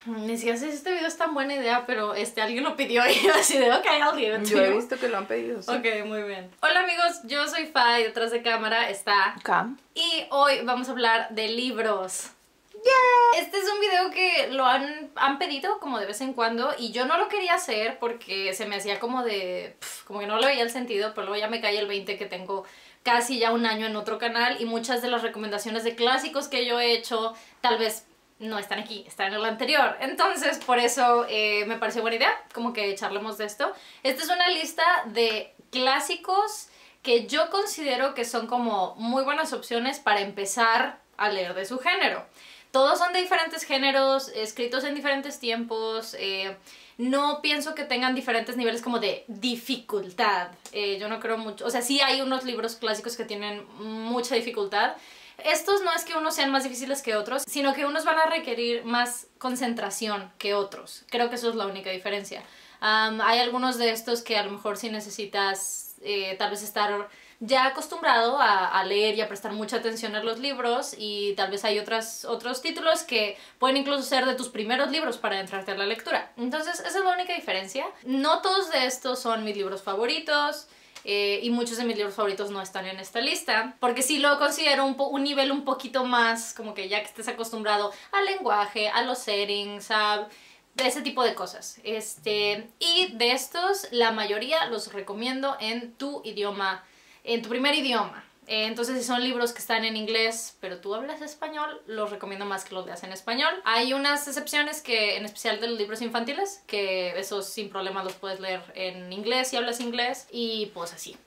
Ni siquiera sé si este video es tan buena idea, pero alguien lo pidió y yo así de, ok, I'll give it to Yo he you. visto que lo han pedido, sí. Ok, muy bien. Hola amigos, yo soy Fa y detrás de cámara está Cam. y hoy vamos a hablar de libros. ¡Yeah! Este es un video que lo han pedido como de vez en cuando y yo no lo quería hacer porque se me hacía como de... como que no le veía el sentido, pero luego ya me cae el 20 que tengo casi ya un año en otro canal y muchas de las recomendaciones de clásicos que yo he hecho tal vez no están aquí, están en el anterior. Entonces por eso me pareció buena idea como que charlemos de esto. Esta es una lista de clásicos que yo considero que son como muy buenas opciones para empezar a leer de su género. Todos son de diferentes géneros, escritos en diferentes tiempos, no pienso que tengan diferentes niveles como de dificultad. Yo no creo mucho, o sea, sí hay unos libros clásicos que tienen mucha dificultad. Estos no es que unos sean más difíciles que otros, sino que unos van a requerir más concentración que otros. Creo que eso es la única diferencia. Hay algunos de estos que a lo mejor sí necesitas tal vez estar ya acostumbrado a leer y a prestar mucha atención a los libros, y tal vez hay otros títulos que pueden incluso ser de tus primeros libros para entrarte a la lectura. Entonces esa es la única diferencia. No todos de estos son mis libros favoritos. Y muchos de mis libros favoritos no están en esta lista, porque sí lo considero un nivel un poquito más, como que ya que estés acostumbrado al lenguaje, a los settings, de ese tipo de cosas. Y de estos, la mayoría los recomiendo en tu idioma, en tu primer idioma. Entonces si son libros que están en inglés pero tú hablas español, los recomiendo más que los leas en español. Hay unas excepciones, que en especial de los libros infantiles, que esos sin problema los puedes leer en inglés si hablas inglés, y pues así.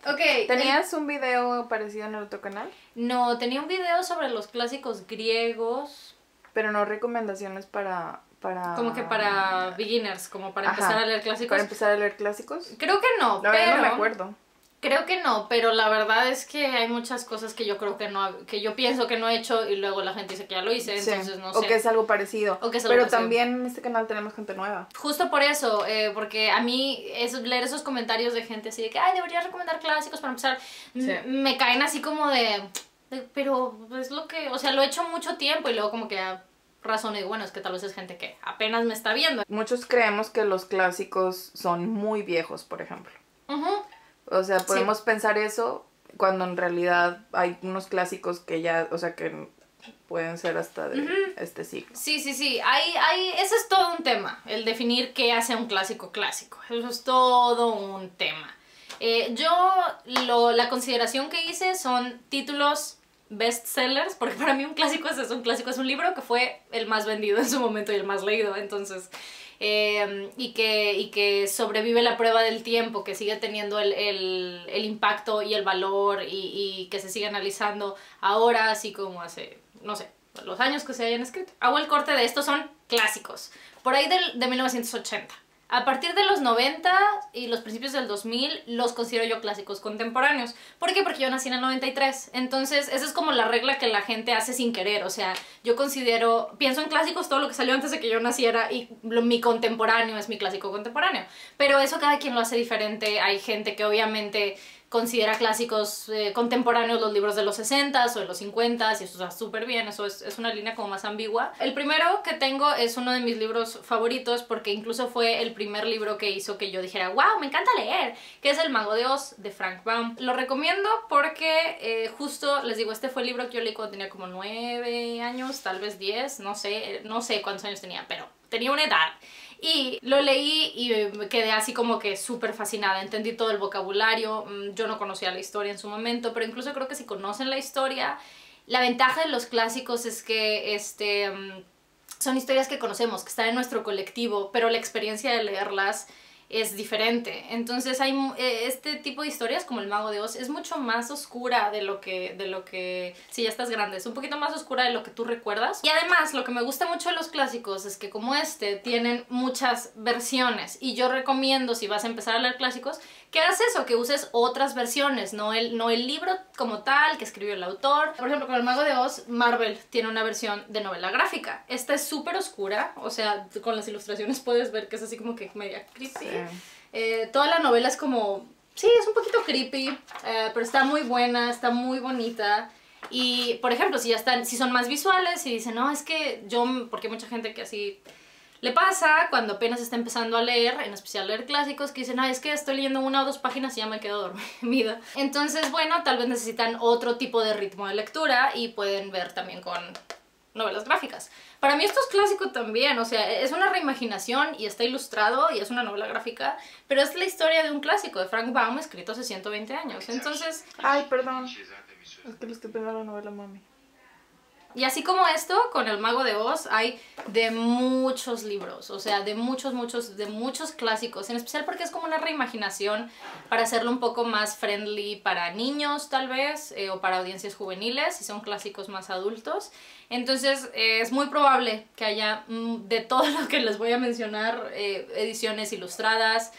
Ok. ¿Tenías un video parecido en el otro canal? No, tenía un video sobre los clásicos griegos. Pero no recomendaciones para... Como que para beginners, como para empezar a leer clásicos. ¿Para empezar a leer clásicos? Creo que no, La verdad no me acuerdo. Creo que no, pero la verdad es que hay muchas cosas que yo creo que no, que yo pienso que no he hecho y luego la gente dice que ya lo hice, entonces no sé. O que es algo parecido. Pero también en este canal tenemos gente nueva. Justo por eso, porque a mí leer esos comentarios de gente así de que, ay, deberías recomendar clásicos para empezar, me caen así como de, pero es lo que, o sea, lo he hecho mucho tiempo, y luego como que razón y digo, bueno, es que tal vez es gente que apenas me está viendo. Muchos creemos que los clásicos son muy viejos, por ejemplo. O sea, podemos pensar eso cuando en realidad hay unos clásicos que ya, o sea, que pueden ser hasta de este siglo. Sí, ese es todo un tema, el definir qué hace un clásico clásico. Eso es todo un tema. La consideración que hice son títulos bestsellers, porque para mí un clásico es eso, un clásico es un libro que fue el más vendido en su momento y el más leído, entonces... y que sobrevive la prueba del tiempo, que sigue teniendo el impacto y el valor, y que se sigue analizando ahora, así como hace, no sé, los años que se hayan escrito. Hago el corte de estos, son clásicos, por ahí de 1980. A partir de los 90 y los principios del 2000 los considero yo clásicos contemporáneos. ¿Por qué? Porque yo nací en el 93. Entonces esa es como la regla que la gente hace sin querer. O sea, yo pienso en clásicos todo lo que salió antes de que yo naciera, y mi contemporáneo es mi clásico contemporáneo. Pero eso cada quien lo hace diferente. Hay gente que obviamente considera clásicos contemporáneos los libros de los 60s o de los 50s, y eso está súper bien, eso es una línea como más ambigua. El primero que tengo es uno de mis libros favoritos, porque incluso fue el primer libro que hizo que yo dijera, wow, me encanta leer, que es El Mago de Oz, de Frank Baum. Lo recomiendo porque justo, les digo, este fue el libro que yo leí cuando tenía como 9 años, tal vez 10, no sé cuántos años tenía, pero tenía una edad. Y lo leí y me quedé así como que súper fascinada, entendí todo el vocabulario. Yo no conocía la historia en su momento, pero incluso creo que si conocen la historia, la ventaja de los clásicos es que son historias que conocemos, que están en nuestro colectivo, pero la experiencia de leerlas es diferente. Entonces hay este tipo de historias como El Mago de Oz es mucho más oscura de lo que si ya estás grande, es un poquito más oscura de lo que tú recuerdas. Y además lo que me gusta mucho de los clásicos es que como tienen muchas versiones, y yo recomiendo, si vas a empezar a leer clásicos, que hagas eso, que uses otras versiones, no el libro como tal que escribió el autor. Por ejemplo, con El Mago de Oz, Marvel tiene una versión de novela gráfica. Esta es súper oscura, o sea, con las ilustraciones puedes ver que es así como que media creepy. Toda la novela es como... sí, es un poquito creepy, pero está muy buena, está muy bonita. Y, por ejemplo, si son más visuales y dicen, no, es que porque hay mucha gente que así le pasa cuando apenas está empezando a leer, en especial leer clásicos, que dicen, es que estoy leyendo 1 o 2 páginas y ya me quedo dormida. Entonces, bueno, tal vez necesitan otro tipo de ritmo de lectura y pueden ver también con novelas gráficas. Para mí esto es clásico también, o sea, es una reimaginación y está ilustrado y es una novela gráfica, pero es la historia de un clásico de Frank Baum escrito hace 120 años. Entonces... Ay, perdón. Es que le estoy pegando la novela, mami. Y así como esto, con El Mago de Oz, hay de muchos libros, o sea, de muchos clásicos, en especial porque es como una reimaginación para hacerlo un poco más friendly para niños, tal vez, o para audiencias juveniles, si son clásicos más adultos. Entonces, es muy probable que haya, de todo lo que les voy a mencionar, ediciones ilustradas,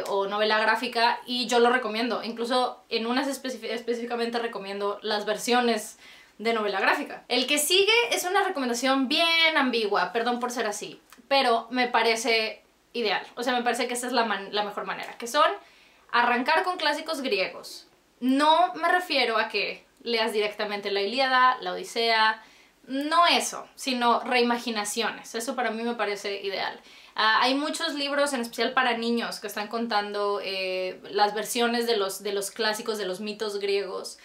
o novela gráfica, y yo lo recomiendo. Incluso en unas específicamente recomiendo las versiones de novela gráfica. El que sigue es una recomendación bien ambigua, perdón por ser así, pero me parece ideal. O sea, me parece que esa es la mejor manera, que son arrancar con clásicos griegos. No me refiero a que leas directamente la Ilíada, la Odisea, no eso, sino reimaginaciones. Eso para mí me parece ideal. Hay muchos libros, en especial para niños, que están contando las versiones de los clásicos, de los mitos griegos,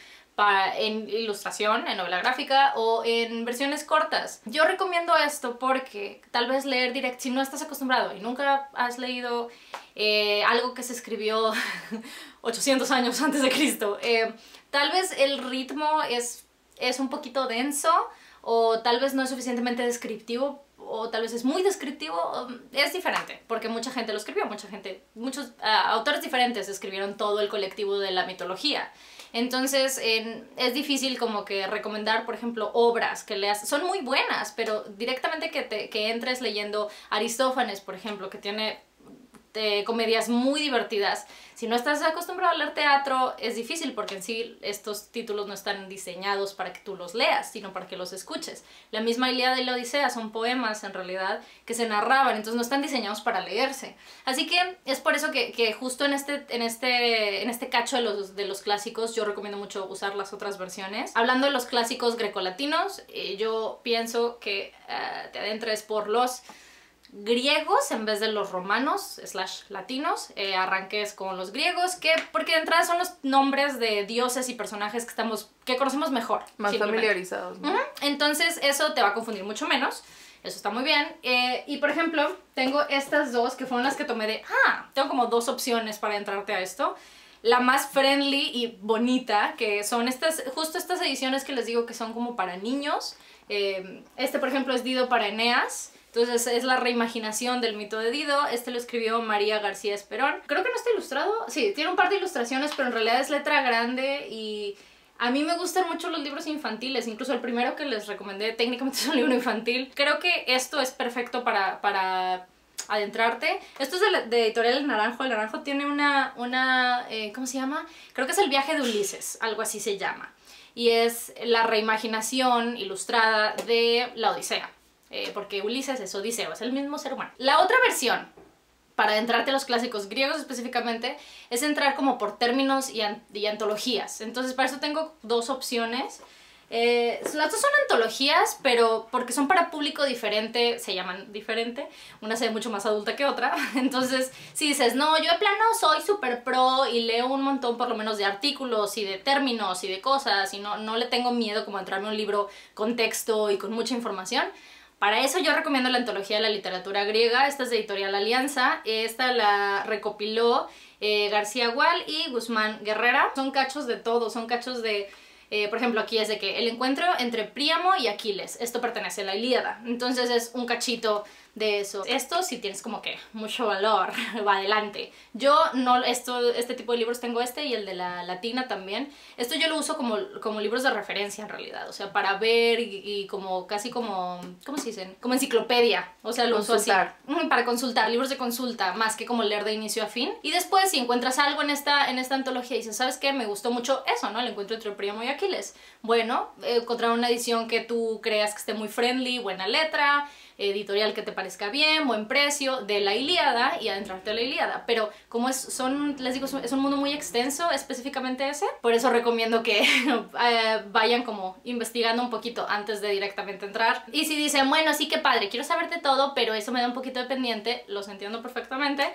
en ilustración, en novela gráfica o en versiones cortas. Yo recomiendo esto porque tal vez leer directo, si no estás acostumbrado y nunca has leído algo que se escribió 800 años antes de Cristo, tal vez el ritmo es un poquito denso, o tal vez no es suficientemente descriptivo, o tal vez es muy descriptivo. Es diferente, porque mucha gente lo escribió, muchos autores diferentes escribieron todo el colectivo de la mitología. Entonces es difícil como que recomendar, por ejemplo, obras que leas. Son muy buenas, pero directamente que entres leyendo Aristófanes, por ejemplo, que tiene comedias muy divertidas. Si no estás acostumbrado a leer teatro, es difícil porque en sí estos títulos no están diseñados para que tú los leas, sino para que los escuches. La misma Ilíada y la Odisea son poemas, en realidad, que se narraban, entonces no están diseñados para leerse. Así que es por eso que justo en este cacho de los clásicos, yo recomiendo mucho usar las otras versiones. Hablando de los clásicos grecolatinos, yo pienso que te adentres por los griegos en vez de los romanos / latinos. Arranques con los griegos, porque de entrada son los nombres de dioses y personajes que conocemos mejor, más familiarizados, ¿no? Entonces eso te va a confundir mucho menos. Eso está muy bien. Y por ejemplo, tengo estas dos que fueron las que tomé tengo como 2 opciones para entrarte a esto. La más friendly y bonita, que son justo estas ediciones que les digo que son como para niños. Por ejemplo, es Dido para Eneas. Entonces es la reimaginación del mito de Dido. Lo escribió María García Esperón. Creo que no está ilustrado. Sí, tiene un par de ilustraciones, pero en realidad es letra grande y a mí me gustan mucho los libros infantiles. Incluso el primero que les recomendé técnicamente es un libro infantil. Creo que esto es perfecto para adentrarte. Esto es de editorial El Naranjo. El Naranjo tiene ¿cómo se llama? Creo que es El viaje de Ulises, algo así se llama. Y es la reimaginación ilustrada de la Odisea. Porque Ulises es Odiseo, es el mismo ser humano. La otra versión, para adentrarte a los clásicos griegos específicamente, es entrar como por términos y antologías. Entonces para eso tengo 2 opciones. Las 2 son antologías, pero porque son para público diferente, se llaman diferente. Una se ve mucho más adulta que otra. Entonces, si dices, no, yo de plano soy súper pro y leo un montón por lo menos de artículos y de términos y de cosas, y no le tengo miedo como a entrarme a un libro con texto y con mucha información, para eso yo recomiendo la antología de la literatura griega. Esta es de Editorial Alianza. Esta la recopiló García Gual y Guzmán Guerrera. Son cachos de todo, son cachos de... por ejemplo, aquí es de que el encuentro entre Príamo y Aquiles. Esto pertenece a la Ilíada. Entonces es un cachito de eso. Esto sí tienes como que mucho valor, va adelante. Yo no, este tipo de libros tengo y el de la latina también. Esto yo lo uso como libros de referencia en realidad, o sea, para ver y como casi como, ¿cómo se dicen? Como enciclopedia, o sea, lo uso así. Para consultar, libros de consulta, más que como leer de inicio a fin. Y después, si encuentras algo en esta antología y dices, ¿sabes qué? Me gustó mucho eso, ¿no? El encuentro entre Príamo y Aquiles. Bueno, encontrar una edición que tú creas que esté muy friendly, buena letra, editorial que te parezca bien, buen precio, de la Ilíada y adentrarte a la Ilíada. Pero como les digo, es un mundo muy extenso, específicamente ese, por eso recomiendo que vayan como investigando un poquito antes de directamente entrar. Y si dicen, bueno, sí que padre, quiero saber de todo, pero eso me da un poquito de pendiente, los entiendo perfectamente.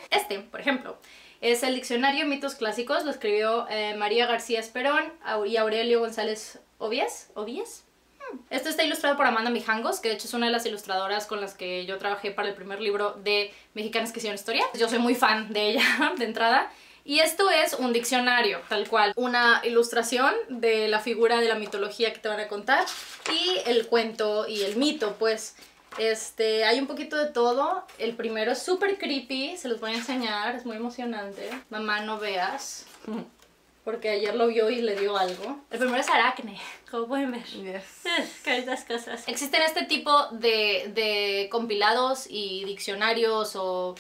Por ejemplo, es el Diccionario de Mitos Clásicos, lo escribió María García Esperón y Aurelio González Ovies. Esto está ilustrado por Amanda Mijangos, que de hecho es una de las ilustradoras con las que yo trabajé para el primer libro de Mexicanas que hicieron historia. Yo soy muy fan de ella, de entrada. Y esto es un diccionario, tal cual. Una ilustración de la figura de la mitología que te van a contar y el cuento y el mito, pues. Hay un poquito de todo. El primero es súper creepy, se los voy a enseñar, es muy emocionante. Mamá, no veas, porque ayer lo vio y le dio algo. El primero es Aracne, como pueden ver. Yes. Caritas cosas. Existen este tipo de compilados y diccionarios o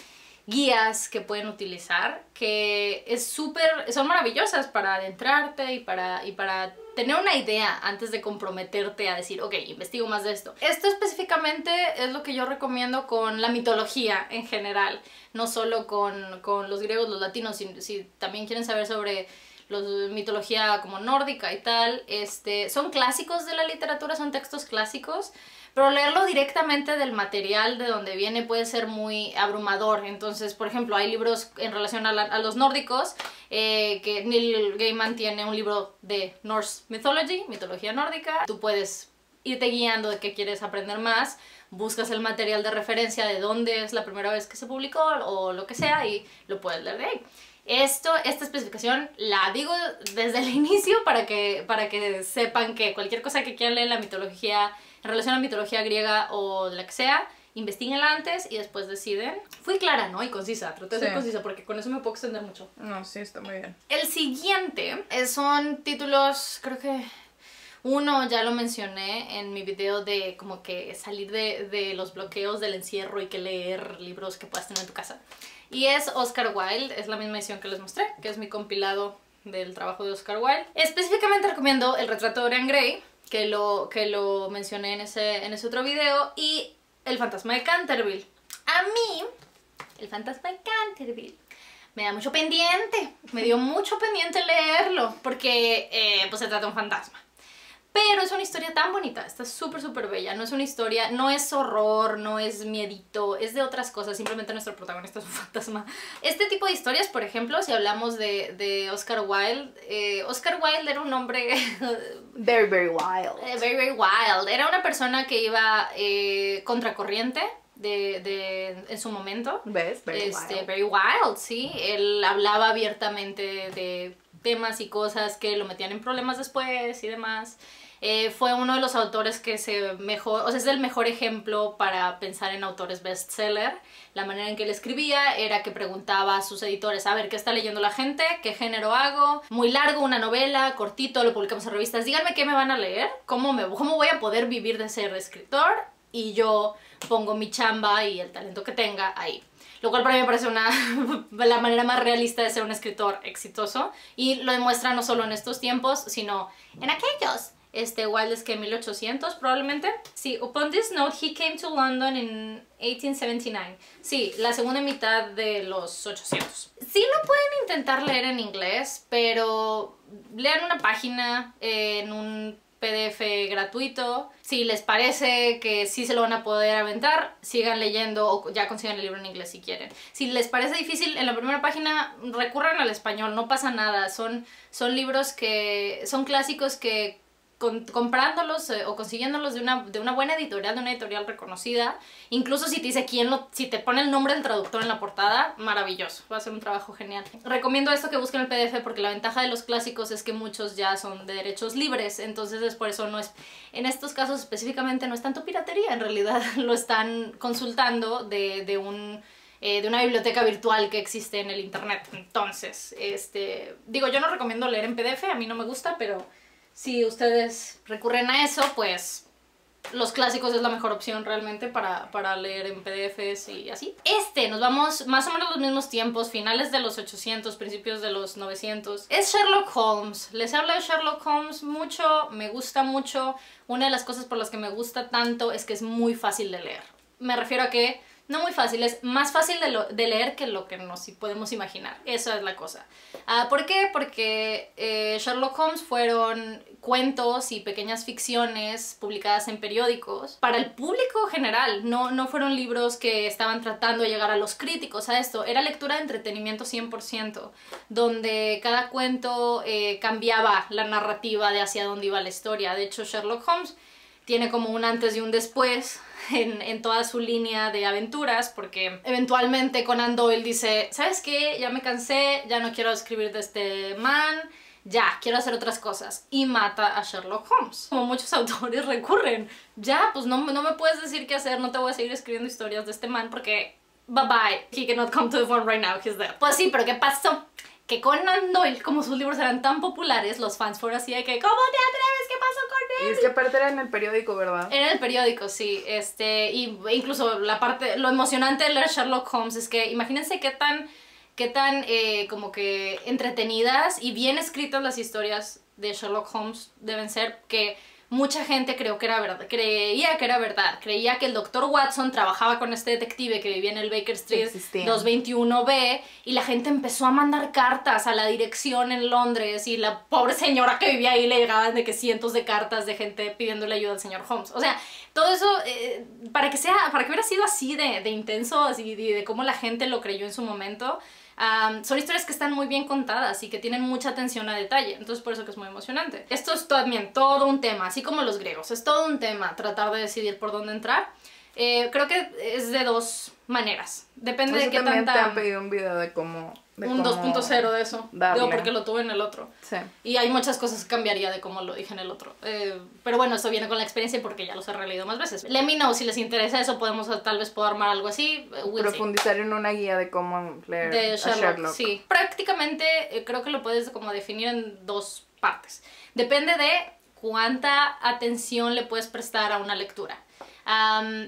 guías que pueden utilizar, que son maravillosas para adentrarte y para tener una idea antes de comprometerte a decir, ok, investigo más de esto. Esto específicamente es lo que yo recomiendo con la mitología en general, no solo con los griegos, los latinos, si también quieren saber sobre mitología como nórdica y tal. Son clásicos de la literatura, son textos clásicos, pero leerlo directamente del material de donde viene puede ser muy abrumador. Entonces, por ejemplo, hay libros en relación a los nórdicos, que Neil Gaiman tiene un libro de Norse Mythology, mitología nórdica. Tú puedes irte guiando de qué quieres aprender más, buscas el material de referencia de dónde es la primera vez que se publicó o lo que sea y lo puedes leer de ahí. Esta especificación la digo desde el inicio para que sepan que cualquier cosa que quieran leer la mitología, en relación a la mitología griega o la que sea, investíguenla antes y después deciden. Fui clara, ¿no? Y concisa, traté de ser concisa porque con eso me puedo extender mucho. No, sí, está muy bien. El siguiente son títulos, creo que uno ya lo mencioné en mi video de como que salir de los bloqueos del encierro y que leer libros que puedas tener en tu casa. Y es Oscar Wilde, es la misma edición que les mostré, que es mi compilado del trabajo de Oscar Wilde. Específicamente recomiendo El retrato de Dorian Gray, que lo mencioné en ese otro video, y El fantasma de Canterville. A mí, El fantasma de Canterville me da mucho pendiente, me dio mucho pendiente leerlo, porque pues se trata de un fantasma. Pero es una historia tan bonita, está súper súper bella, no es una historia, no es horror, no es miedito, es de otras cosas, simplemente nuestro protagonista es un fantasma. Este tipo de historias, por ejemplo, si hablamos de Oscar Wilde, Oscar Wilde era un hombre... Very, very wild. Very, very wild. Era una persona que iba contracorriente en su momento. ¿Ves? Very wild. Very wild, sí. Él hablaba abiertamente de temas y cosas que lo metían en problemas después y demás. Fue uno de los autores que es el mejor ejemplo para pensar en autores bestseller. La manera en que él escribía era que preguntaba a sus editores, a ver, ¿qué está leyendo la gente? ¿Qué género hago? Muy largo, una novela, cortito, lo publicamos en revistas. Díganme qué me van a leer, cómo voy a poder vivir de ser escritor, y yo pongo mi chamba y el talento que tenga ahí. Lo cual para mí me parece la manera más realista de ser un escritor exitoso, y lo demuestra no solo en estos tiempos, sino en aquellos. Wilde es que 1800 probablemente. Sí, upon this note he came to London in 1879. Sí, la segunda mitad de los 800. Sí lo pueden intentar leer en inglés, pero lean una página en un PDF gratuito. Si les parece que sí se lo van a poder aventar, sigan leyendo o ya consigan el libro en inglés si quieren. Si les parece difícil en la primera página, recurran al español, no pasa nada. Son libros que son clásicos que comprándolos o consiguiéndolos de una buena editorial, de una editorial reconocida, incluso si te dice si te pone el nombre del traductor en la portada, maravilloso, va a ser un trabajo genial. Recomiendo esto, que busquen el PDF, porque la ventaja de los clásicos es que muchos ya son de derechos libres, entonces es por eso en estos casos específicamente no es tanto piratería, en realidad lo están consultando de una biblioteca virtual que existe en el internet. Entonces, digo, yo no recomiendo leer en PDF, a mí no me gusta, pero si ustedes recurren a eso, pues los clásicos es la mejor opción realmente para leer en PDFs y así. Nos vamos más o menos los mismos tiempos, finales de los 800, principios de los 900. Es Sherlock Holmes. Les hablo de Sherlock Holmes mucho, me gusta mucho. Una de las cosas por las que me gusta tanto es que es muy fácil de leer. me refiero a que no muy fácil, es más fácil de leer que lo que nos podemos imaginar. Esa es la cosa. ¿Por qué? Porque Sherlock Holmes fueron cuentos y pequeñas ficciones publicadas en periódicos para el público general. No fueron libros que estaban tratando de llegar a los críticos a esto. Era lectura de entretenimiento 100%, donde cada cuento cambiaba la narrativa de hacia dónde iba la historia. De hecho, Sherlock Holmes tiene como un antes y un después en toda su línea de aventuras, porque eventualmente Conan Doyle dice, ¿sabes qué? Ya me cansé, ya no quiero escribir de este man, ya, quiero hacer otras cosas, y mata a Sherlock Holmes. Como muchos autores recurren, ya, pues no me puedes decir qué hacer, no te voy a seguir escribiendo historias de este man porque, bye bye, he cannot come to the phone right now, he's dead. Pues sí, pero ¿qué pasó? Que Conan Doyle, como sus libros eran tan populares, los fans fueron así de que ¿cómo te atreves? ¿Qué pasó con él? Y es que aparte era en el periódico, ¿verdad? Era en el periódico, sí. Y incluso lo emocionante de leer Sherlock Holmes es que imagínense qué tan como que entretenidas y bien escritas las historias de Sherlock Holmes deben ser, que mucha gente creía que era verdad, creía que el Dr. Watson trabajaba con este detective que vivía en el Baker Street 221B, y la gente empezó a mandar cartas a la dirección en Londres, y la pobre señora que vivía ahí le llegaban de que cientos de cartas de gente pidiéndole ayuda al señor Holmes. O sea, todo eso, para que hubiera sido así de intenso, así de cómo la gente lo creyó en su momento. Son historias que están muy bien contadas y que tienen mucha atención a detalle, entonces por eso que es muy emocionante. Esto es también todo un tema, así como los griegos, es todo un tema tratar de decidir por dónde entrar. Creo que es de dos maneras, depende de qué tanta... te han pedido un video de cómo... un 2.0 de eso, digo, porque lo tuve en el otro. Sí. Y hay muchas cosas que cambiaría de cómo lo dije en el otro. Pero bueno, eso viene con la experiencia porque ya los he releído más veces. Let me know si les interesa eso, tal vez puedo armar algo así. Profundizar en una guía de cómo leer de Sherlock. Sí, prácticamente creo que lo puedes como definir en dos partes. Depende de cuánta atención le puedes prestar a una lectura.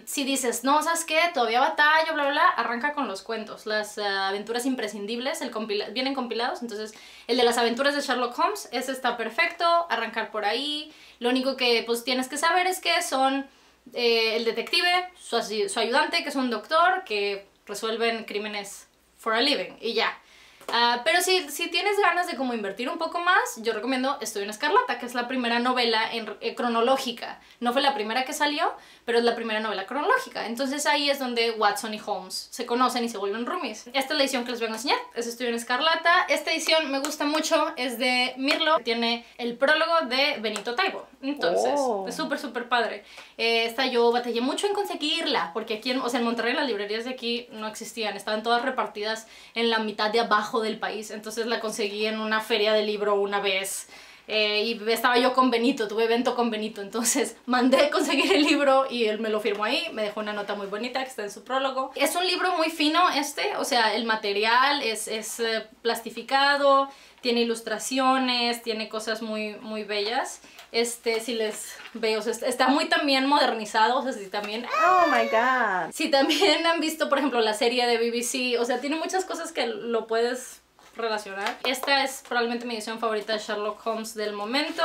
Si dices, no, ¿sabes qué? Todavía batallo, bla, bla, bla, arranca con los cuentos. Las aventuras imprescindibles, vienen compilados, entonces el de las aventuras de Sherlock Holmes, ese está perfecto, arrancar por ahí. Lo único que pues tienes que saber es que son el detective, su ayudante, que es un doctor, que resuelven crímenes for a living, y ya. Pero si tienes ganas de como invertir un poco más, yo recomiendo Estudio en Escarlata, que es la primera novela cronológica. No fue la primera que salió, pero es la primera novela cronológica. Entonces ahí es donde Watson y Holmes se conocen y se vuelven roomies. Esta es la edición que les vengo a enseñar, es Estudio en Escarlata. Esta edición me gusta mucho, es de Mirlo, tiene el prólogo de Benito Taibo. Entonces, es súper padre. Esta yo batallé mucho en conseguirla, porque aquí en Monterrey las librerías de aquí no existían, estaban todas repartidas en la mitad de abajo del país, entonces la conseguí en una feria de libro una vez, y estaba yo con Benito, tuve evento con Benito, entonces mandé a conseguir el libro y él me lo firmó ahí, me dejó una nota muy bonita que está en su prólogo. Es un libro muy fino o sea, el material es plastificado, tiene ilustraciones, tiene cosas muy bellas. Si les veo, o sea, está muy también modernizado, o sea, si también... Oh my god. Si también han visto, por ejemplo, la serie de BBC, o sea, tiene muchas cosas que lo puedes relacionar. Esta es probablemente mi edición favorita de Sherlock Holmes del momento,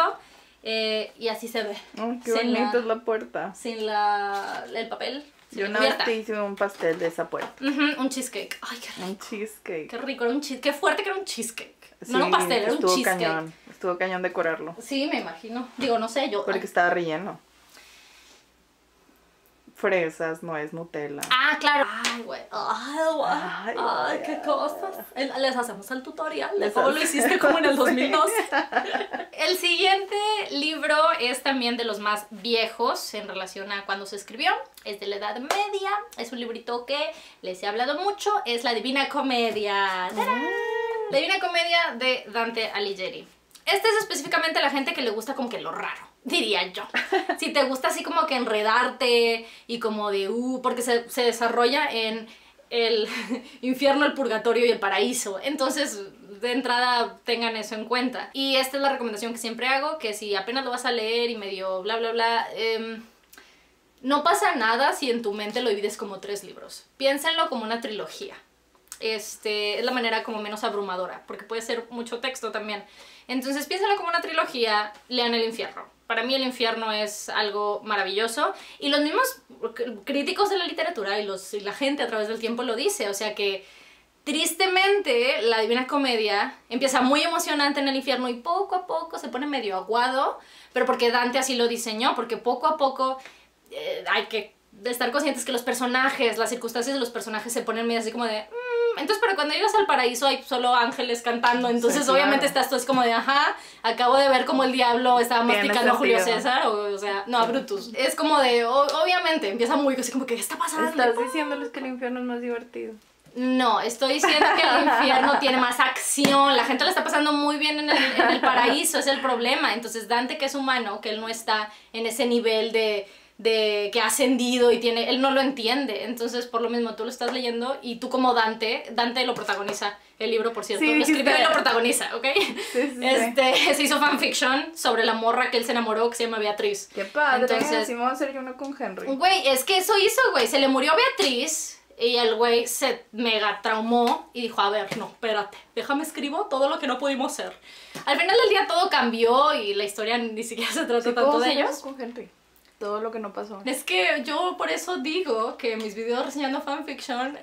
y así se ve. Oh, qué bonita es la puerta. Sin el papel. Yo una vez te hice un pastel de esa puerta. Un cheesecake. Ay, qué rico. Un cheesecake. Qué rico, era qué fuerte que era un cheesecake. Sí, no era un pastel, era un cheesecake. Estuvo cañón decorarlo. Sí, me imagino. Digo, no sé, yo... Porque estaba relleno. Fresas, nuez, Nutella. Ah, claro. Ay, güey. Ay, qué cosas. Les hacemos el tutorial de cómo lo hiciste como en el 2002. El siguiente libro es también de los más viejos en relación a cuando se escribió. Es de la Edad Media. Es un librito que les he hablado mucho. Es La Divina Comedia. ¡Tarán! La Divina Comedia de Dante Alighieri. Este es específicamente a la gente que le gusta como que lo raro, diría yo. Si te gusta así como que enredarte y como de porque se desarrolla en el infierno, el purgatorio y el paraíso. Entonces, de entrada, tengan eso en cuenta. Y esta es la recomendación que siempre hago, que si apenas lo vas a leer y medio bla bla bla, no pasa nada si en tu mente lo divides como 3 libros. Piénsenlo como una trilogía. Es la manera como menos abrumadora, porque puede ser mucho texto también. Entonces piénsenlo como una trilogía, lean El Infierno. para mí el infierno es algo maravilloso. Y los mismos críticos de la literatura y la gente a través del tiempo lo dice. O sea que, tristemente, la Divina Comedia empieza muy emocionante en el infierno y poco a poco se pone medio aguado. Pero porque Dante así lo diseñó, porque poco a poco hay que estar conscientes que los personajes, las circunstancias de los personajes se ponen medio así como de... Entonces, pero cuando llegas al paraíso hay solo ángeles cantando, entonces sí, obviamente estás tú es como de, ajá, acabo de ver como el diablo estaba masticando a Julio César, o sea, no, a Brutus. Es como de, obviamente, empieza muy así como que, ¿qué está pasando? Estás diciéndoles que el infierno es más divertido. No, estoy diciendo que el infierno tiene más acción, la gente lo está pasando muy bien en el paraíso, es el problema. Entonces Dante, que es humano, que él no está en ese nivel de que ha ascendido y tiene, él no lo entiende, entonces por lo mismo tú lo estás leyendo y tú como Dante lo protagoniza, el libro por cierto, lo escribió y lo protagoniza, ¿ok? Sí. Se hizo fanfiction sobre la morra que él se enamoró que se llama Beatriz. Qué padre, entonces sí, vamos a hacer yo uno con Henry. Güey, es que eso hizo, güey, se le murió Beatriz y el güey se mega traumó y dijo, a ver, no, espérate, déjame escribo todo lo que no pudimos hacer. Al final del día todo cambió y la historia ni siquiera se trata tanto de ellos. Con Henry. Todo lo que no pasó. Es que yo por eso digo que mis videos reseñando fanfiction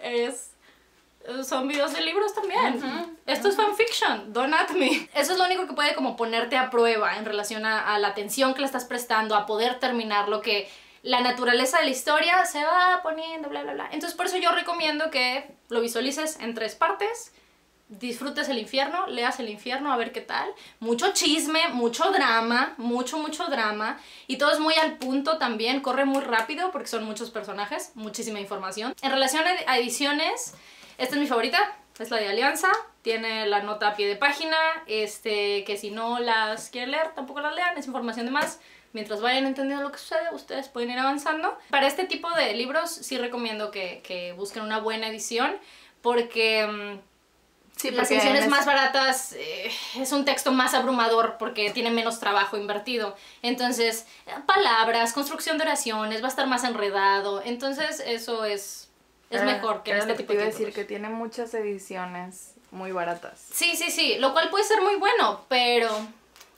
son videos de libros también. Esto es fanfiction, don't at me. Eso es lo único que puede como ponerte a prueba en relación a la atención que le estás prestando, a poder terminar lo que la naturaleza de la historia se va poniendo, bla, bla, bla. Entonces por eso yo recomiendo que lo visualices en 3 partes. Disfrutes el infierno, leas el infierno, a ver qué tal. Mucho chisme, mucho drama, mucho drama. Y todo es muy al punto también, corre muy rápido porque son muchos personajes, muchísima información. En relación a ediciones, esta es mi favorita, es la de Alianza. Tiene la nota a pie de página, que si no las quieren leer, tampoco las lean, es información de más. Mientras vayan entendiendo lo que sucede, ustedes pueden ir avanzando. Para este tipo de libros sí recomiendo que busquen una buena edición porque... Sí, las ediciones más baratas es un texto más abrumador porque tiene menos trabajo invertido. Entonces, palabras, construcción de oraciones, va a estar más enredado. Entonces, eso es mejor que en este tipo de libros. Decir que tiene muchas ediciones muy baratas. Sí, lo cual puede ser muy bueno, pero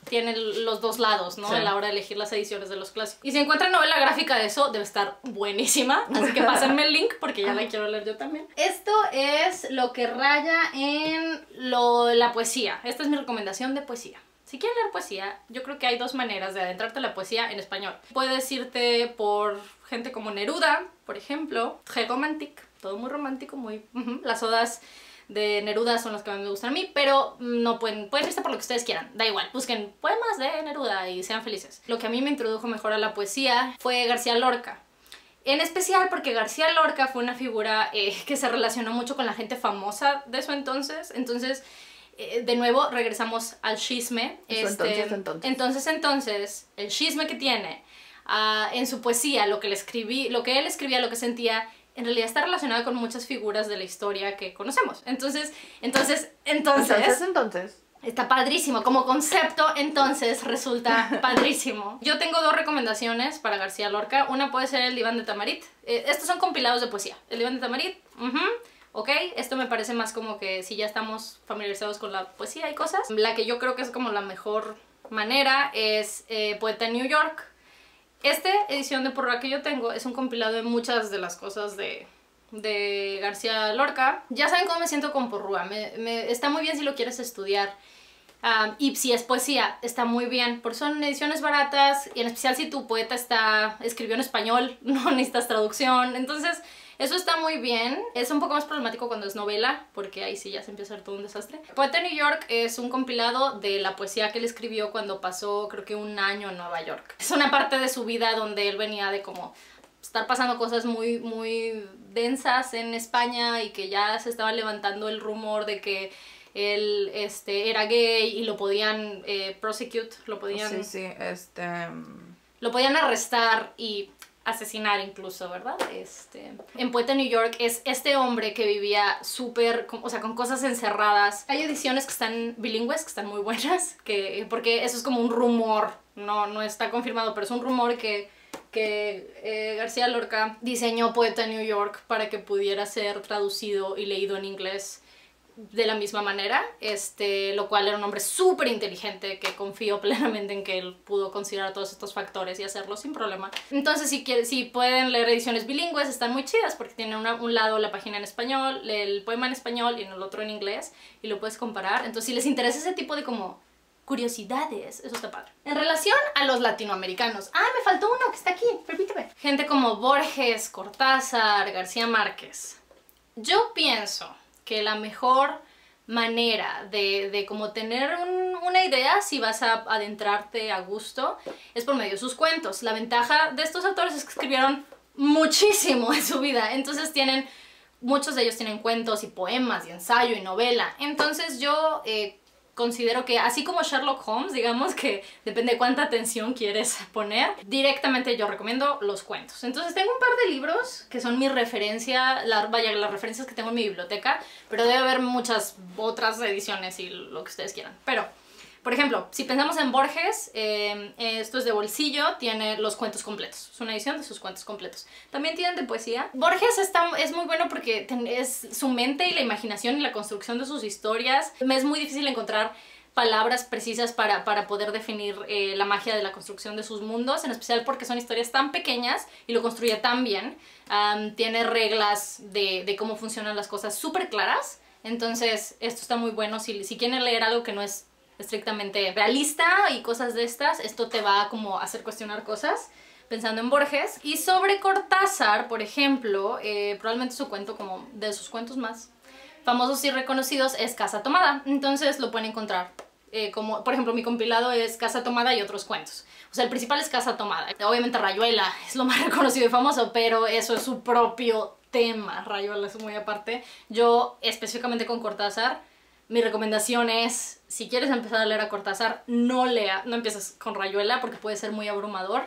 tiene los dos lados, ¿no? Sí. A la hora de elegir las ediciones de los clásicos. Y si encuentran novela gráfica de eso, debe estar buenísima. Así que pásenme el link porque ya la quiero leer yo también. Esto es lo que raya en la poesía. Esta es mi recomendación de poesía. Si quieren leer poesía, yo creo que hay 2 maneras de adentrarte a la poesía en español. Puedes irte por gente como Neruda, por ejemplo. Romantic, todo muy romántico, muy... Las odas de Neruda son las que más me gustan a mí, pero no pueden irse por lo que ustedes quieran, da igual, busquen poemas de Neruda y sean felices. Lo que a mí me introdujo mejor a la poesía fue García Lorca. En especial porque García Lorca fue una figura que se relacionó mucho con la gente famosa de su entonces, de nuevo regresamos al chisme. Entonces, el chisme que tiene en su poesía, lo que él escribía, lo que sentía, en realidad está relacionado con muchas figuras de la historia que conocemos. Entonces está padrísimo. Como concepto, entonces, resulta padrísimo. Yo tengo 2 recomendaciones para García Lorca. Una puede ser el Diván de Tamarit. Estos son compilados de poesía. El Diván de Tamarit, ok. Esto me parece más como que si ya estamos familiarizados con la poesía y cosas. La que yo creo que es como la mejor manera es Poeta en New York. Esta edición de Porrúa que yo tengo es un compilado de muchas de las cosas de García Lorca. Ya saben cómo me siento con Porrúa. Está muy bien si lo quieres estudiar. Y si es poesía, está muy bien. Porque son ediciones baratas y en especial si tu poeta escribió en español, no necesitas traducción. Entonces, eso está muy bien. Es un poco más problemático cuando es novela, porque ahí sí ya se empieza a hacer todo un desastre. Poeta en New York es un compilado de la poesía que él escribió cuando pasó, creo que 1 año en Nueva York. Es una parte de su vida donde él venía de como estar pasando cosas muy, muy densas en España y que ya se estaba levantando el rumor de que él era gay y lo podían prosecute, lo podían... Lo podían arrestar y asesinar incluso, ¿verdad? En Poeta en New York es este hombre que vivía súper, o sea, con cosas encerradas. Hay ediciones que están bilingües, que están muy buenas, porque eso es como un rumor, no está confirmado, pero es un rumor que García Lorca diseñó Poeta en New York para que pudiera ser traducido y leído en inglés de la misma manera, lo cual era un hombre súper inteligente que confío plenamente en que él pudo considerar todos estos factores y hacerlo sin problema. Entonces si pueden leer ediciones bilingües, están muy chidas porque tienen un lado la página en español, el poema en español y en el otro en inglés, y lo puedes comparar. Entonces si les interesa ese tipo de como curiosidades, eso está padre. En relación a los latinoamericanos, me faltó uno que está aquí, permíteme. Gente como Borges, Cortázar, García Márquez. Yo pienso que la mejor manera de como tener una idea si vas a adentrarte a gusto es por medio de sus cuentos. La ventaja de estos autores es que escribieron muchísimo en su vida, entonces muchos de ellos tienen cuentos y poemas y ensayo y novela. Entonces yo considero que así como Sherlock Holmes, digamos que depende de cuánta atención quieres poner, directamente yo recomiendo los cuentos. Entonces tengo un par de libros que son mi referencia, las referencias que tengo en mi biblioteca, pero debe haber muchas otras ediciones y lo que ustedes quieran. Pero, por ejemplo, si pensamos en Borges, esto es de bolsillo, tiene los cuentos completos. Es una edición de sus cuentos completos. También tienen de poesía. Borges es muy bueno porque es su mente y la imaginación y la construcción de sus historias. Me es muy difícil encontrar palabras precisas para poder definir la magia de la construcción de sus mundos, en especial porque son historias tan pequeñas y lo construye tan bien. Tiene reglas de cómo funcionan las cosas súper claras. Entonces, esto está muy bueno. Si quieren leer algo que no es estrictamente realista y cosas de estas, esto te va a como hacer cuestionar cosas pensando en Borges. Y sobre Cortázar, por ejemplo, probablemente su cuento, como de sus cuentos más famosos y reconocidos, es Casa Tomada. Entonces lo pueden encontrar como, por ejemplo, mi compilado es Casa Tomada y otros cuentos. O sea, el principal es Casa Tomada. Obviamente Rayuela es lo más reconocido y famoso, pero eso es su propio tema. Rayuela es muy aparte. Yo, específicamente con Cortázar, mi recomendación es, si quieres empezar a leer a Cortázar, no empieces con Rayuela porque puede ser muy abrumador.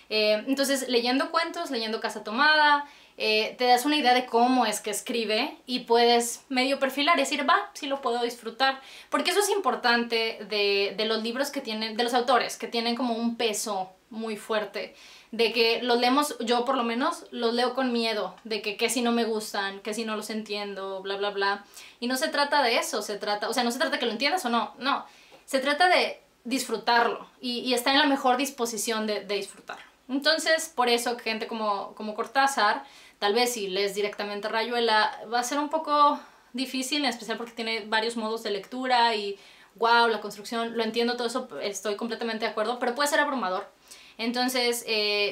Entonces, leyendo cuentos, leyendo Casa Tomada, te das una idea de cómo es que escribe y puedes medio perfilar y decir, sí lo puedo disfrutar. Porque eso es importante de los libros que tienen, de los autores, que tienen como un peso muy fuerte. De que los leemos, yo por lo menos, los leo con miedo, de que si no me gustan, que si no los entiendo, bla, bla, bla. Y no se trata de eso, no se trata de que lo entiendas o no, no. Se trata de disfrutarlo y estar en la mejor disposición de disfrutarlo. Entonces, por eso, gente como Cortázar, tal vez si lees directamente Rayuela, va a ser un poco difícil, en especial porque tiene varios modos de lectura y, wow, la construcción, lo entiendo todo eso, estoy completamente de acuerdo, pero puede ser abrumador. Entonces,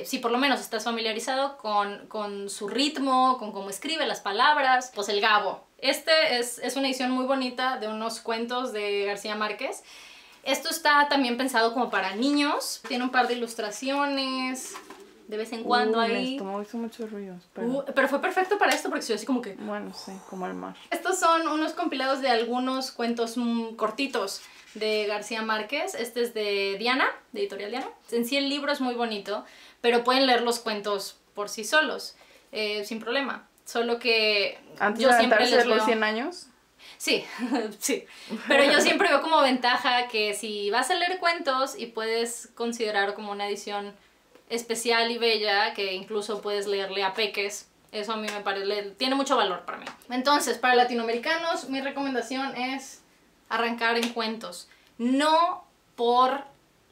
si por lo menos estás familiarizado con su ritmo, con cómo escribe las palabras, pues El Gabo. Este es una edición muy bonita de unos cuentos de García Márquez. Esto está también pensado como para niños. Tiene un par de ilustraciones de vez en cuando ahí. Esto hizo mucho ruido. Pero fue perfecto para esto porque soy así como que... Bueno, sí, como el mar. Estos son unos compilados de algunos cuentos cortitos de García Márquez. Este es de Diana, de Editorial Diana. En sí el libro es muy bonito, pero pueden leer los cuentos por sí solos, sin problema. Solo que antes yo de siempre les los veo... 100 años. Sí, sí. Pero yo siempre veo como ventaja que si vas a leer cuentos y puedes considerar como una edición especial y bella, que incluso puedes leerle a peques, eso a mí me parece, tiene mucho valor para mí. Entonces, para latinoamericanos, mi recomendación es arrancar en cuentos. No por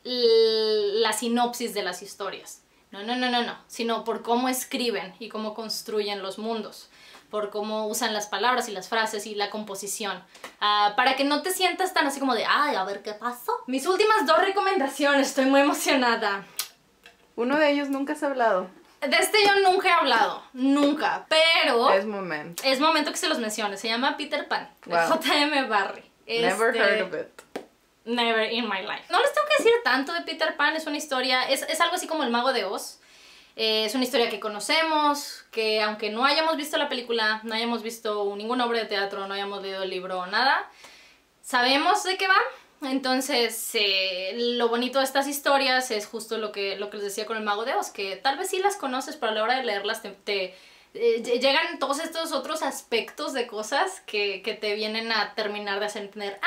la sinopsis de las historias. No, sino por cómo escriben y cómo construyen los mundos, por cómo usan las palabras y las frases y la composición, para que no te sientas tan así como de, a ver qué pasó. Mis últimas 2 recomendaciones, estoy muy emocionada. Uno de ellos nunca has hablado. De este yo nunca he hablado, nunca, pero... Es momento que se los mencione, se llama Peter Pan, de wow. J.M. Barrie. Never heard of it. Never in my life. No les tengo que decir tanto de Peter Pan, es una historia, es algo así como El Mago de Oz. Es una historia que conocemos, que aunque no hayamos visto la película, no hayamos visto ninguna obra de teatro, no hayamos leído el libro o nada, sabemos de qué va. Entonces, lo bonito de estas historias es justo lo que les decía con El Mago de Oz, que tal vez sí las conoces, pero a la hora de leerlas llegan todos estos otros aspectos de cosas que te vienen a terminar de hacer entender,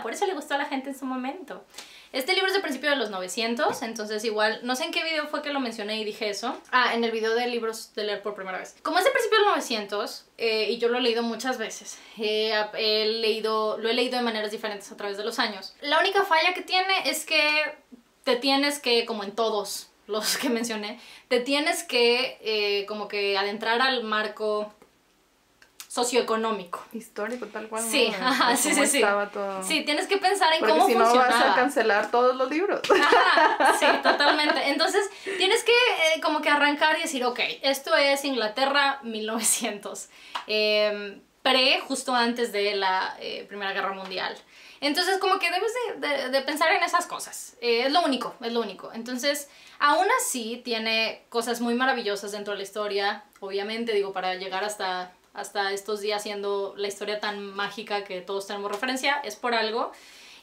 por eso le gustó a la gente en su momento. Este libro es de principio de los 900, entonces igual, no sé en qué video fue que lo mencioné y dije eso. Ah, en el video de libros de leer por primera vez. Como es de principio de los 900, y yo lo he leído muchas veces, lo he leído de maneras diferentes a través de los años. La única falla que tiene es que te tienes que, como en todos los que mencioné, te tienes que como que adentrar al marco socioeconómico. Histórico, tal cual. Sí, ¿no? ajá, sí, sí, sí. Todo... Sí, tienes que pensar en porque cómo si no funcionaba. vas a cancelar todos los libros. Ajá, sí, totalmente. Entonces, tienes que como que arrancar y decir, ok, esto es Inglaterra 1900. Justo antes de la Primera Guerra Mundial. Entonces, como que debes de pensar en esas cosas. Es lo único, es lo único. Entonces, aún así, tiene cosas muy maravillosas dentro de la historia. Obviamente, digo, para llegar hasta estos días siendo la historia tan mágica que todos tenemos referencia, es por algo.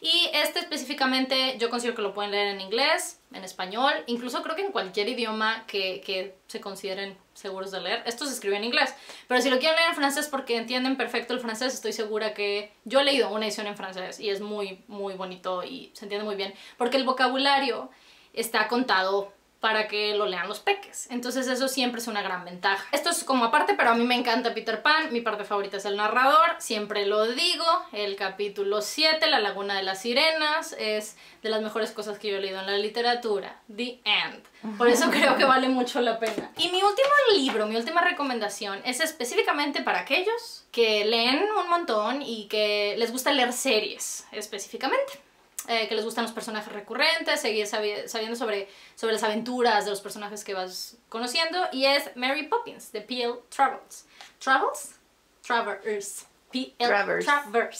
Y este específicamente yo considero que lo pueden leer en inglés, en español, incluso creo que en cualquier idioma que se consideren seguros de leer. Esto se escribe en inglés, pero si lo quieren leer en francés porque entienden perfecto el francés, estoy segura que... Yo he leído una edición en francés y es muy, muy bonito y se entiende muy bien, porque el vocabulario está contado para que lo lean los peques. Entonces eso siempre es una gran ventaja. Esto es como aparte, pero a mí me encanta Peter Pan. Mi parte favorita es el narrador, siempre lo digo. El capítulo 7, La Laguna de las Sirenas, es de las mejores cosas que yo he leído en la literatura. The End. Por eso creo que vale mucho la pena. Y mi último libro, mi última recomendación es específicamente para aquellos que leen un montón y que les gusta leer series específicamente. Que les gustan los personajes recurrentes, seguir sabiendo sobre las aventuras de los personajes que vas conociendo, y es Mary Poppins, de P.L. Travers. Travers.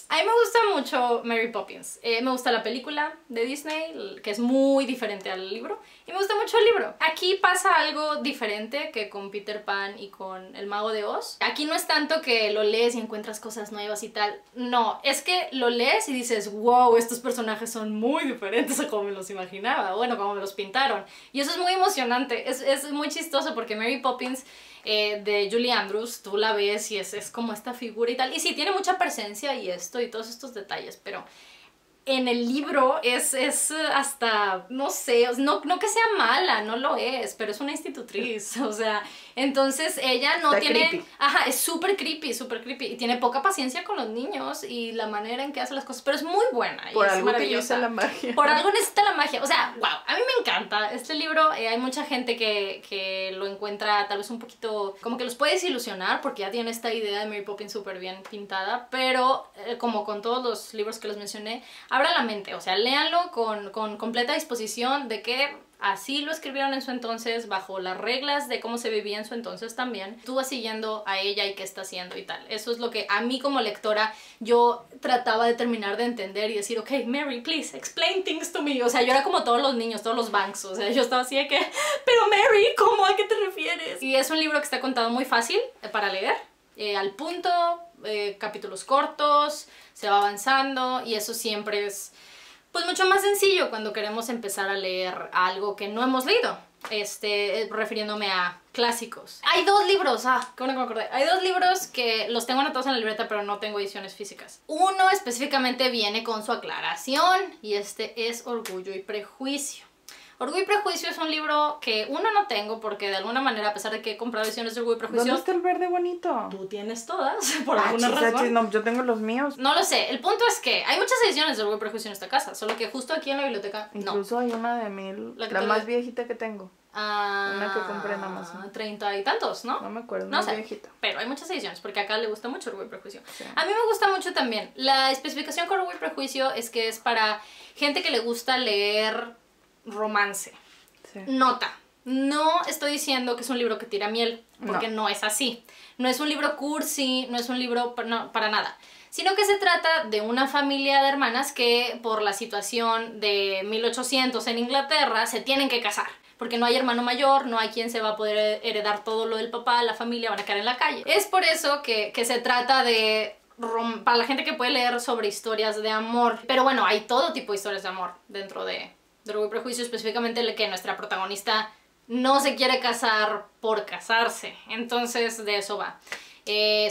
A mí me gusta mucho Mary Poppins. Me gusta la película de Disney, que es muy diferente al libro, y me gusta mucho el libro. Aquí pasa algo diferente que con Peter Pan y con El Mago de Oz. Aquí no es tanto que lo lees y encuentras cosas nuevas y tal. No, es que lo lees y dices, wow, estos personajes son muy diferentes a como me los imaginaba. Bueno, como me los pintaron. Y eso es muy emocionante. Es muy chistoso porque Mary Poppins... de Julie Andrews, tú la ves y es como esta figura y tal, y sí, tiene mucha presencia y todos estos detalles, pero en el libro es hasta, no sé, no que sea mala, no lo es, pero es una institutriz, o sea, entonces ella no tiene... Creepy. Ajá, es súper creepy, y tiene poca paciencia con los niños y la manera en que hace las cosas, pero es muy buena y por es algo maravillosa. La magia. Por algo necesita la magia, o sea, wow, a mí me encanta este libro. Hay mucha gente que lo encuentra tal vez un poquito, como que los puede desilusionar porque ya tiene esta idea de Mary Poppins súper bien pintada, pero como con todos los libros que les mencioné, abra la mente, o sea, léanlo con completa disposición de que así lo escribieron en su entonces, bajo las reglas de cómo se vivía en su entonces también. Tú vas siguiendo a ella y qué está haciendo y tal. Eso es lo que a mí como lectora yo trataba de terminar de entender y decir, ok, Mary, please, explain things to me. O sea, yo era como todos los niños, todos los Banks. O sea, yo estaba así de que, pero Mary, ¿cómo? ¿A qué te refieres? Y es un libro que está contado muy fácil para leer, al punto, capítulos cortos, se va avanzando y eso siempre es... pues mucho más sencillo cuando queremos empezar a leer algo que no hemos leído, refiriéndome a clásicos. Hay dos libros, qué bueno que me acordé. Hay dos libros que los tengo anotados en la libreta, pero no tengo ediciones físicas. Uno específicamente viene con su aclaración y este es Orgullo y Prejuicio. Orgullo y Prejuicio es un libro que uno no tengo porque de alguna manera, a pesar de que he comprado ediciones de Orgullo y Prejuicio... ¿Dónde está el verde bonito? Tú tienes todas, por alguna razón. No, yo tengo los míos. No lo sé, el punto es que hay muchas ediciones de Orgullo y Prejuicio en esta casa, solo que justo aquí en la biblioteca no. Incluso hay una de 1000, la más viejita que tengo. Una que compré en Amazon. 30 y tantos, ¿no? No me acuerdo, no sé, viejita. Pero hay muchas ediciones, porque acá le gusta mucho Orgullo y Prejuicio. Sí. A mí me gusta mucho también. La especificación con Orgullo y Prejuicio es que es para gente que le gusta leer romance. Sí. Nota, no estoy diciendo que es un libro que tira miel, porque no es así. No es un libro cursi, no es un libro para nada. Sino que se trata de una familia de hermanas que por la situación de 1800 en Inglaterra se tienen que casar. Porque no hay hermano mayor, no hay quien se va a poder heredar todo lo del papá, la familia van a quedar en la calle. Es por eso que se trata de... para la gente que puede leer sobre historias de amor. Pero bueno, hay todo tipo de historias de amor dentro de Orgullo y Prejuicio, específicamente que nuestra protagonista no se quiere casar por casarse. Entonces de eso va.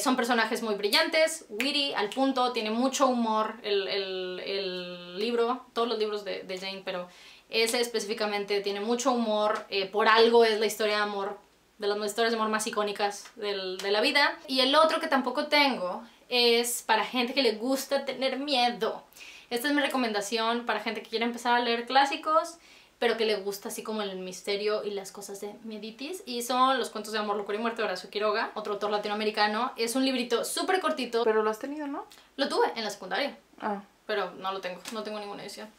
Son personajes muy brillantes, witty, al punto, tiene mucho humor el libro, todos los libros de Jane, pero ese específicamente tiene mucho humor, por algo es la historia de amor, de las historias de amor más icónicas de la vida. Y el otro que tampoco tengo es para gente que le gusta tener miedo. Esta es mi recomendación para gente que quiere empezar a leer clásicos, pero que le gusta así como el misterio y las cosas de mieditis. Y son Los cuentos de amor, locura y muerte de Horacio Quiroga, otro autor latinoamericano. Es un librito súper cortito. Pero lo has tenido, ¿no? Lo tuve en la secundaria. Ah. Pero no lo tengo, no tengo ninguna edición.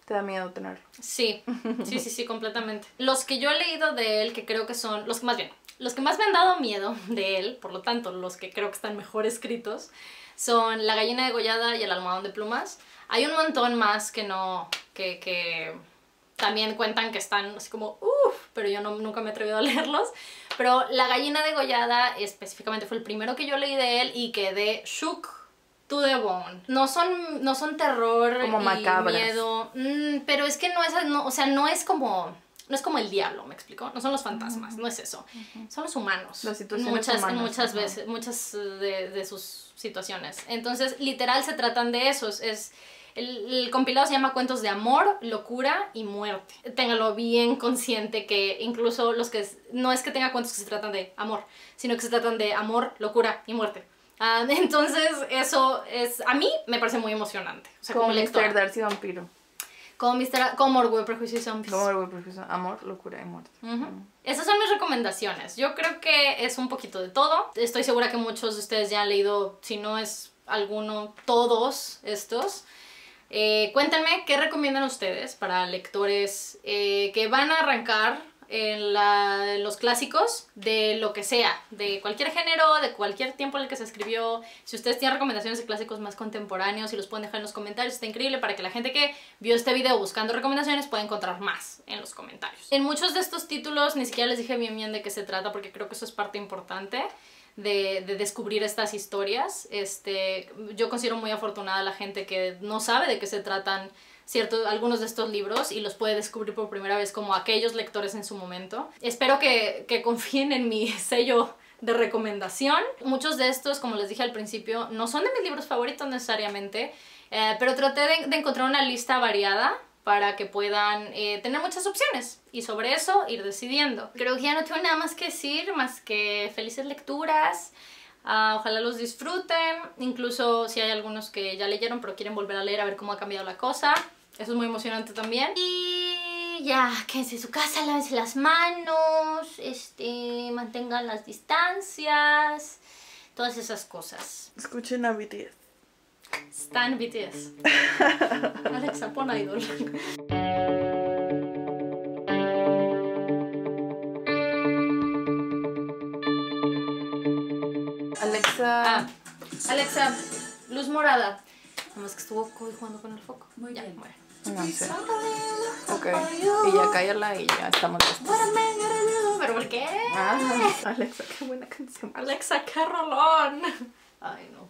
¿Te da miedo tenerlo? Sí, completamente. Los que yo he leído de él, que creo que son, los que más me han dado miedo de él, por lo tanto, los que creo que están mejor escritos, son La gallina degollada y El almohadón de plumas. Hay un montón más que también cuentan que están así como pero yo nunca me he atrevido a leerlos. Pero La gallina degollada específicamente fue el primero que yo leí de él y quedé shook to the bone. No son terror como y macabras. Miedo, pero es que no es como el diablo, ¿me explico? No son los fantasmas, no es eso. Son los humanos. Las situaciones humanas. Muchas veces, muchas de sus situaciones. Entonces, literal se tratan de esos. El compilado se llama Cuentos de amor, locura y muerte. Téngalo bien consciente que incluso no es que tenga cuentos que se tratan de amor, sino que se tratan de amor, locura y muerte. Entonces, eso a mí me parece muy emocionante. O sea, como lectora. Mr. Darcy Vampiro. Como Orgullo, Prejuicio y Zombies. Como Orgullo, Prejuicio, amor, locura y muerte. Esas son mis recomendaciones. Yo creo que es un poquito de todo. Estoy segura que muchos de ustedes ya han leído, si no es alguno, todos estos. Cuéntenme qué recomiendan ustedes para lectores que van a arrancar en los clásicos de lo que sea, de cualquier género, de cualquier tiempo en el que se escribió. Si ustedes tienen recomendaciones de clásicos más contemporáneos y los pueden dejar en los comentarios, está increíble para que la gente que vio este video buscando recomendaciones pueda encontrar más en los comentarios. En muchos de estos títulos ni siquiera les dije bien de qué se trata, porque creo que eso es parte importante de descubrir estas historias. Yo considero muy afortunada a la gente que no sabe de qué se tratan algunos de estos libros y los puede descubrir por primera vez como aquellos lectores en su momento. Espero que confíen en mi sello de recomendación. Muchos de estos, como les dije al principio, no son de mis libros favoritos necesariamente, pero traté de encontrar una lista variada para que puedan tener muchas opciones y sobre eso ir decidiendo. Creo que ya no tengo nada más que decir, más que felices lecturas. Ojalá los disfruten, incluso si hay algunos que ya leyeron pero quieren volver a leer a ver cómo ha cambiado la cosa. Eso es muy emocionante también. Y ya, quédense en su casa, lávense las manos, mantengan las distancias, todas esas cosas. Escuchen a BTS. Stan BTS. Alexa, pon Idol. Alexa, luz morada. Nomás que estuvo jugando con el foco. Muy bien. Bueno. No sé. Ok. Y ya cállala y ya estamos listos. ¿Pero por qué? Alexa, qué buena canción. Alexa, qué rolón. Ay, no.